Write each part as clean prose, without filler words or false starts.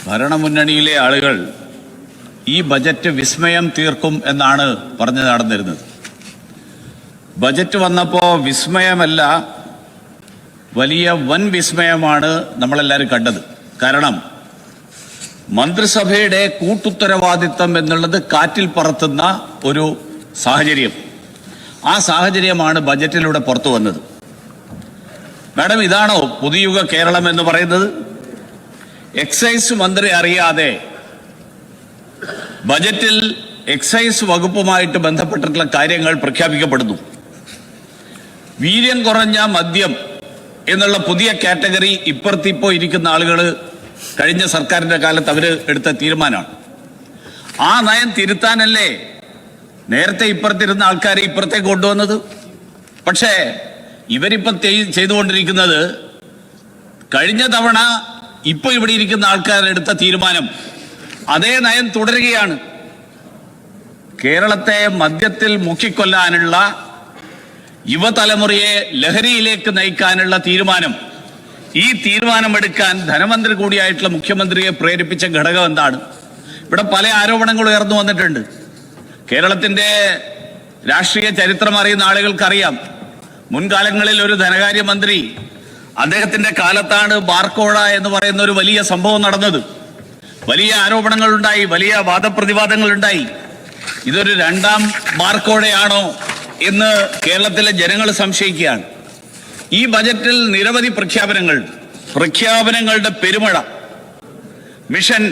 ഭരണമുന്നണിയിലെ ആളുകൾ ഈ ബജറ്റ് വിസ്മയം തീർക്കും എന്നാണ് പറഞ്ഞു നടന്നിരുന്നത്. ബജറ്റ് വന്നപ്പോൾ വിസ്മയമല്ല, വലിയ വൻ വിസ്മയമാണ് നമ്മളെല്ലാവരും കണ്ടത്. കാരണം മന്ത്രിസഭയുടെ കൂട്ടുത്തരവാദിത്തം എന്നുള്ളത് കാറ്റിൽ പറത്തുന്ന ഒരു സാഹചര്യം, ആ സാഹചര്യമാണ് ബജറ്റിലൂടെ പുറത്തു വന്നത്. മാഡം, ഇതാണോ പുതുയുഗ കേരളം എന്ന് പറയുന്നത്? എക്സൈസ് മന്ത്രി അറിയാതെ ബജറ്റിൽ എക്സൈസ് വകുപ്പുമായിട്ട് ബന്ധപ്പെട്ടിട്ടുള്ള കാര്യങ്ങൾ പ്രഖ്യാപിക്കപ്പെടുന്നു. വീര്യം കുറഞ്ഞ മദ്യം എന്നുള്ള പുതിയ കാറ്റഗറി ഇപ്പുറത്തിപ്പോ ഇരിക്കുന്ന ആളുകൾ കഴിഞ്ഞ സർക്കാരിന്റെ കാലത്ത് അവർ എടുത്ത തീരുമാനമാണ്. ആ നയം തിരുത്താനല്ലേ നേരത്തെ ഇപ്പുറത്തിരുന്ന ആൾക്കാരെ ഇപ്പുറത്തേക്ക് കൊണ്ടുവന്നത്. പക്ഷേ ഇവരിപ്പം ചെയ്തുകൊണ്ടിരിക്കുന്നത് കഴിഞ്ഞ തവണ ഇപ്പൊ ഇവിടെ ഇരിക്കുന്ന ആൾക്കാരെടുത്ത തീരുമാനം, അതേ നയം തുടരുകയാണ്. കേരളത്തെ മദ്യത്തിൽ മുക്കിക്കൊല്ലാനുള്ള, യുവതലമുറയെ ലഹരിയിലേക്ക് നയിക്കാനുള്ള തീരുമാനം, ഈ തീരുമാനമെടുക്കാൻ ധനമന്ത്രി കൂടിയായിട്ടുള്ള മുഖ്യമന്ത്രിയെ പ്രേരിപ്പിച്ച ഘടകം എന്താണ്? ഇവിടെ പല ആരോപണങ്ങൾ ഉയർന്നു വന്നിട്ടുണ്ട്. കേരളത്തിന്റെ രാഷ്ട്രീയ ചരിത്രം അറിയുന്ന ആളുകൾക്കറിയാം, മുൻകാലങ്ങളിൽ ഒരു ധനകാര്യമന്ത്രി, അദ്ദേഹത്തിന്റെ കാലത്താണ് ബാർക്കോഴ എന്ന് പറയുന്ന ഒരു വലിയ സംഭവം നടന്നത്. വലിയ ആരോപണങ്ങൾ ഉണ്ടായി, വലിയ വാദപ്രതിവാദങ്ങൾ ഉണ്ടായി. ഇതൊരു രണ്ടാം ബാർക്കോഴയാണോ എന്ന് കേരളത്തിലെ ജനങ്ങൾ സംശയിക്കുകയാണ്. ഈ ബജറ്റിൽ നിരവധി പ്രഖ്യാപനങ്ങളുടെ പെരുമഴ. മിഷൻ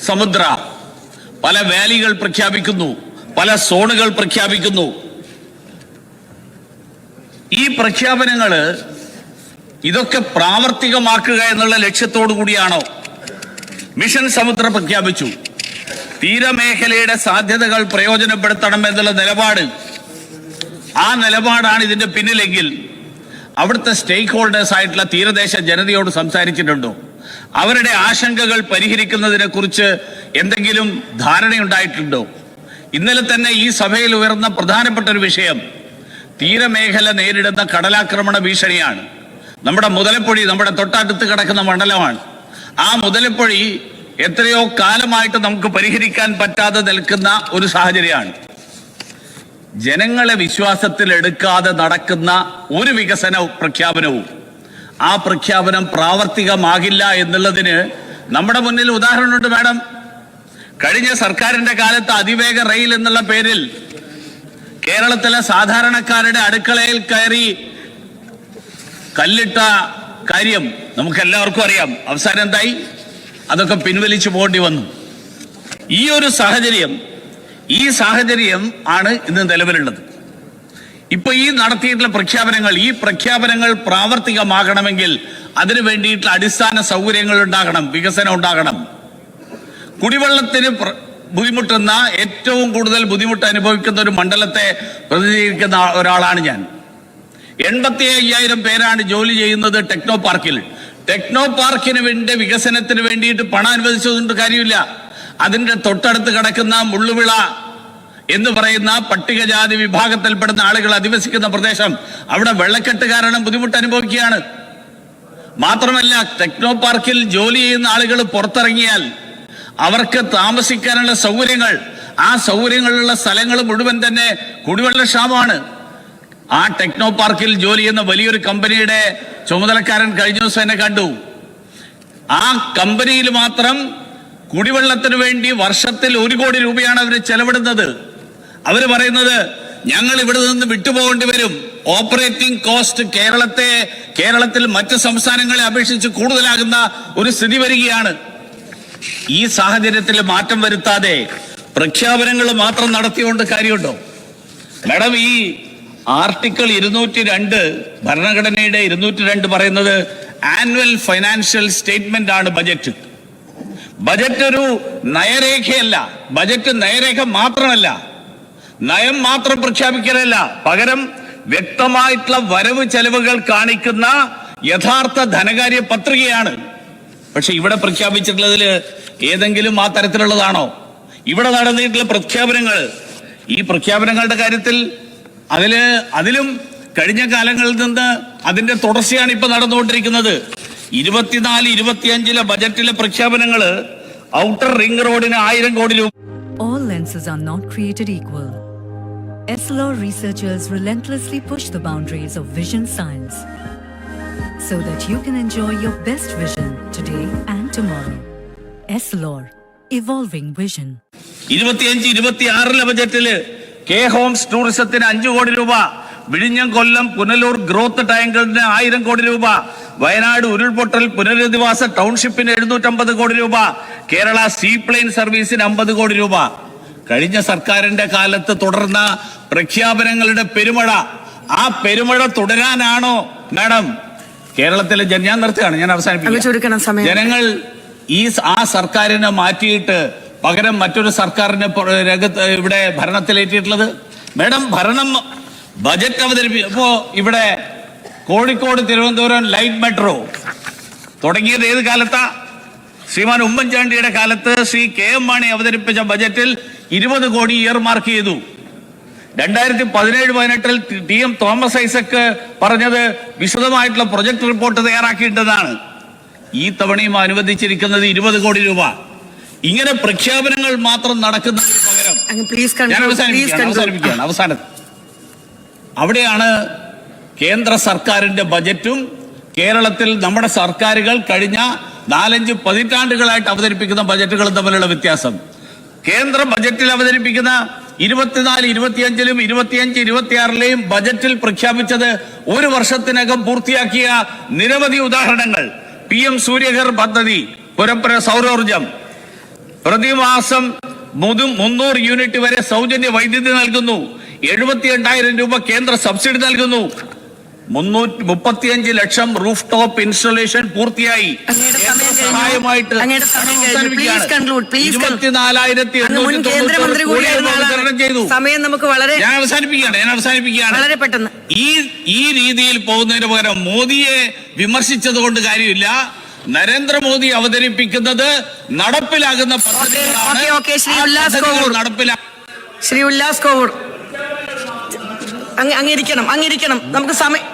സമുദ്ര, പല വാലികൾ പ്രഖ്യാപിക്കുന്നു, പല സോണുകൾ പ്രഖ്യാപിക്കുന്നു. ഈ പ്രഖ്യാപനങ്ങള് ഇതൊക്കെ പ്രാവർത്തികമാക്കുക എന്നുള്ള ലക്ഷ്യത്തോടു കൂടിയാണോ? മിഷൻ സമുദ്ര പ്രഖ്യാപിച്ചു, തീരമേഖലയുടെ സാധ്യതകൾ പ്രയോജനപ്പെടുത്തണം എന്നുള്ള നിലപാട്, ആ നിലപാടാണ് ഇതിന്റെ പിന്നിലെങ്കിൽ അവിടുത്തെ സ്റ്റേക്ക് ഹോൾഡേഴ്സ് ആയിട്ടുള്ള തീരദേശ ജനതയോട് സംസാരിച്ചിട്ടുണ്ടോ? അവരുടെ ആശങ്കകൾ പരിഹരിക്കുന്നതിനെ കുറിച്ച് എന്തെങ്കിലും ധാരണയുണ്ടായിട്ടുണ്ടോ? ഇന്നലെ തന്നെ ഈ സഭയിൽ ഉയർന്ന പ്രധാനപ്പെട്ട ഒരു വിഷയം തീരമേഖല നേരിടുന്ന കടലാക്രമണ ഭീഷണിയാണ്. നമ്മുടെ മുതലപ്പൊഴി നമ്മുടെ തൊട്ടടുത്ത് കിടക്കുന്ന മണ്ഡലമാണ്. ആ മുതലപ്പൊഴി എത്രയോ കാലമായിട്ട് നമുക്ക് പരിഹരിക്കാൻ പറ്റാതെ നിൽക്കുന്ന ഒരു സാഹചര്യമാണ്. ജനങ്ങളെ വിശ്വാസത്തിൽ എടുക്കാതെ നടക്കുന്ന ഒരു വികസന പ്രഖ്യാപനവും ആ പ്രഖ്യാപനം പ്രാവർത്തികമാകില്ല എന്നുള്ളതിന് നമ്മുടെ മുന്നിൽ ഉദാഹരണമുണ്ട് മാഡം. കഴിഞ്ഞ സർക്കാരിന്റെ കാലത്ത് അതിവേഗ റെയിൽ എന്നുള്ള പേരിൽ കേരളത്തിലെ സാധാരണക്കാരുടെ അടുക്കളയിൽ കയറി കല്ലിട്ട കാര്യം നമുക്ക് എല്ലാവർക്കും അറിയാം. അവസാനം എന്തായി? അതൊക്കെ പിൻവലിച്ചു പോകേണ്ടി വന്നു. ഈ സാഹചര്യം ആണ് ഇന്ന് നിലവിലുള്ളത്. ഇപ്പൊ ഈ നടത്തിയിട്ടുള്ള പ്രഖ്യാപനങ്ങൾ പ്രാവർത്തികമാകണമെങ്കിൽ അതിനു വേണ്ടിയിട്ടുള്ള അടിസ്ഥാന സൗകര്യങ്ങൾ ഉണ്ടാകണം, വികസനം ഉണ്ടാകണം. കുടിവെള്ളത്തിന് ബുദ്ധിമുട്ടുന്ന, ഏറ്റവും കൂടുതൽ ബുദ്ധിമുട്ട് അനുഭവിക്കുന്ന ഒരു മണ്ഡലത്തെ പ്രതിനിധീകരിക്കുന്ന ഒരാളാണ് ഞാൻ. 85,000 പേരാണ് ജോലി ചെയ്യുന്നത് ടെക്നോ പാർക്കിൽ. ടെക്നോ പാർക്കിന് വേണ്ടി വികസനത്തിന് വേണ്ടിയിട്ട് പണം അനുവദിച്ചതുകൊണ്ട് കാര്യമില്ല. അതിന്റെ തൊട്ടടുത്ത് കിടക്കുന്ന മുള്ളുവിള എന്ന് പറയുന്ന പട്ടികജാതി വിഭാഗത്തിൽപ്പെടുന്ന ആളുകൾ അധിവസിക്കുന്ന പ്രദേശം, അവിടെ വെള്ളക്കെട്ട് കാരണം ബുദ്ധിമുട്ട് അനുഭവിക്കുകയാണ്. മാത്രമല്ല, ടെക്നോ പാർക്കിൽ ജോലി ചെയ്യുന്ന ആളുകൾ പുറത്തിറങ്ങിയാൽ അവർക്ക് താമസിക്കാനുള്ള സൗകര്യങ്ങൾ, ആ സൗകര്യങ്ങളുള്ള സ്ഥലങ്ങൾ മുഴുവൻ തന്നെ കുടിവെള്ളക്ഷാമമാണ്. ആ ടെക്നോ പാർക്കിൽ ജോലി ചെയ്യുന്ന വലിയൊരു കമ്പനിയുടെ ചുമതലക്കാരൻ കഴിഞ്ഞ ദിവസം എന്നെ കണ്ടു. ആ കമ്പനിയിൽ മാത്രം കുടിവെള്ളത്തിന് വേണ്ടി വർഷത്തിൽ 1 കോടി രൂപയാണ് അവർ ചെലവിടുന്നത്. അവർ പറയുന്നത്, ഞങ്ങൾ ഇവിടെ നിന്ന് വിട്ടുപോകേണ്ടി വരും. ഓപ്പറേറ്റിംഗ് കോസ്റ്റ് കേരളത്തിൽ മറ്റ് സംസ്ഥാനങ്ങളെ അപേക്ഷിച്ച് കൂടുതലാകുന്ന ഒരു സ്ഥിതി വരികയാണ്. ഈ സാഹചര്യത്തിൽ മാറ്റം വരുത്താതെ പ്രഖ്യാപനങ്ങൾ മാത്രം നടത്തിയോണ്ട് കാര്യമുണ്ടോ മാഡം? ഈ ആർട്ടിക്കിൾ 202 ഭരണഘടനയുടെ 202 പറയുന്നത് ആനുവൽ ഫൈനാൻഷ്യൽ സ്റ്റേറ്റ്മെന്റ് ആണ് ബജറ്റ്. ബജറ്റ് ഒരു നയരേഖയല്ല. ബജറ്റ് നയരേഖ മാത്രമല്ല, നയം മാത്രം പ്രഖ്യാപിക്കലല്ല, പകരം വ്യക്തമായിട്ടുള്ള വരവ് ചെലവുകൾ കാണിക്കുന്ന യഥാർത്ഥ ധനകാര്യ പത്രികയാണ്. പക്ഷെ ഇവിടെ പ്രഖ്യാപിച്ചിട്ടുള്ളതിൽ ഏതെങ്കിലും ആ തരത്തിലുള്ളതാണോ? ഇവിടെ നടന്നിട്ടുള്ള പ്രഖ്യാപനങ്ങൾ, ഈ പ്രഖ്യാപനങ്ങളുടെ കാര്യത്തിൽ അതിലും കഴിഞ്ഞ കാലങ്ങളിൽ നിന്ന് അതിന്റെ തുടർച്ചയാണ് ഇപ്പൊ നടന്നുകൊണ്ടിരിക്കുന്നത്. 24-25 ബജറ്റിലെ പ്രഖ്യാപനങ്ങള് ഔട്ടർ റിംഗ് റോഡിന് 1000 കോടി രൂപ. All lenses are not created equal. Essilor researchers relentlessly push the boundaries of vision science so that you can enjoy your best vision today and tomorrow. Essilor, evolving vision. 25-26 ബജറ്റില് K homes ടൂറിസത്തിന് 5 കോടി രൂപ, വിഴിഞ്ഞം Kollam Punalur growth ട്രയാങ്കിളിന് 1000 കോടി രൂപ, വയനാട് ഉരുൾപൊട്ടൽ പുനരധിവാസ ടൗൺഷിപ്പിന് 750 കോടി രൂപ, കേരള സീപ്ലെയിൻ സർവീസിന് 50 കോടി രൂപ. കഴിഞ്ഞ സർക്കാരിന്റെ കാലത്ത് തുടർന്ന പ്രഖ്യാപനങ്ങളുടെ പെരുമഴ, ആ പെരുമഴ തുടരാനാണോ മാഡം കേരളത്തിലെ ഞാൻ നിർത്തുകയാണ്, ഞാൻ അവസാനിപ്പിക്കും. ജനങ്ങൾ ആ സർക്കാരിനെ മാറ്റിയിട്ട് പകരം മറ്റൊരു സർക്കാരിനെ ഇവിടെ ഭരണത്തിലേറ്റിട്ടുള്ളത്? മാഡം ഭരണം ബജറ്റ് അവതരിപ്പിച്ചപ്പോ ഇവിടെ കോഴിക്കോട് തിരുവനന്തപുരം ലൈറ്റ് മെട്രോ തുടങ്ങിയത് ഏത് കാലത്താ? ശ്രീമാൻ ഉമ്മൻചാണ്ടിയുടെ കാലത്ത് ശ്രീ KM മാണി അവതരിപ്പിച്ച ബജറ്റിൽ 20 കോടി ഇയർമാർക്ക് ചെയ്തു. 2017-18 TM തോമസ് ഐസക് പറഞ്ഞത് വിശദമായിട്ടുള്ള പ്രൊജക്ട് റിപ്പോർട്ട് തയ്യാറാക്കിയിട്ടതാണ്. ഈ തവണയും അനുവദിച്ചിരിക്കുന്നത് 20 കോടി രൂപ. ഇങ്ങനെ പ്രഖ്യാപനങ്ങൾ മാത്രം നടക്കുന്നതിന് പകരം ഞാൻ അവസാനിപ്പിക്കുകയാണ്. അവസാനം അവിടെയാണ് കേന്ദ്ര സർക്കാരിന്റെ ബജറ്റും കേരളത്തിൽ നമ്മുടെ സർക്കാരുകൾ കഴിഞ്ഞ 4-5 പതിറ്റാണ്ടുകളായിട്ട് അവതരിപ്പിക്കുന്ന ബജറ്റുകളും തമ്മിലുള്ള വ്യത്യാസം. കേന്ദ്ര ബജറ്റിൽ അവതരിപ്പിക്കുന്ന 24-25-ലും 25-26-ലെയും ബജറ്റിൽ പ്രഖ്യാപിച്ചത് ഒരു വർഷത്തിനകം പൂർത്തിയാക്കിയ നിരവധി ഉദാഹരണങ്ങൾ. PM സൂര്യഘർ പദ്ധതി, പുരപ്പുര സൗരോർജം, പ്രതിമാസം 300 യൂണിറ്റ് വരെ സൗജന്യ വൈദ്യുതി നൽകുന്നു, 78,000 രൂപ കേന്ദ്ര സബ്സിഡി നൽകുന്നു, 335 ലക്ഷം റൂഫ് ടോപ്പ് ഇൻസ്റ്റലേഷൻ പൂർത്തിയായി. സഹായമായിട്ട് 24,890 വിതരണം ചെയ്തു. ഞാൻ അവസാനിപ്പിക്കുകയാണ്. വളരെ പെട്ടെന്ന് ഈ രീതിയിൽ പോകുന്നതിന് പകരം മോദിയെ വിമർശിച്ചത് കൊണ്ട് കാര്യമില്ല. നരേന്ദ്രമോദി അവതരിപ്പിക്കുന്നത് നടപ്പിലാകുന്ന പദ്ധതികളാണ്. ശ്രീ ഉല്ലാസ് കോവൂർ അങ്ങിരിക്കണം. നമുക്ക് സമയം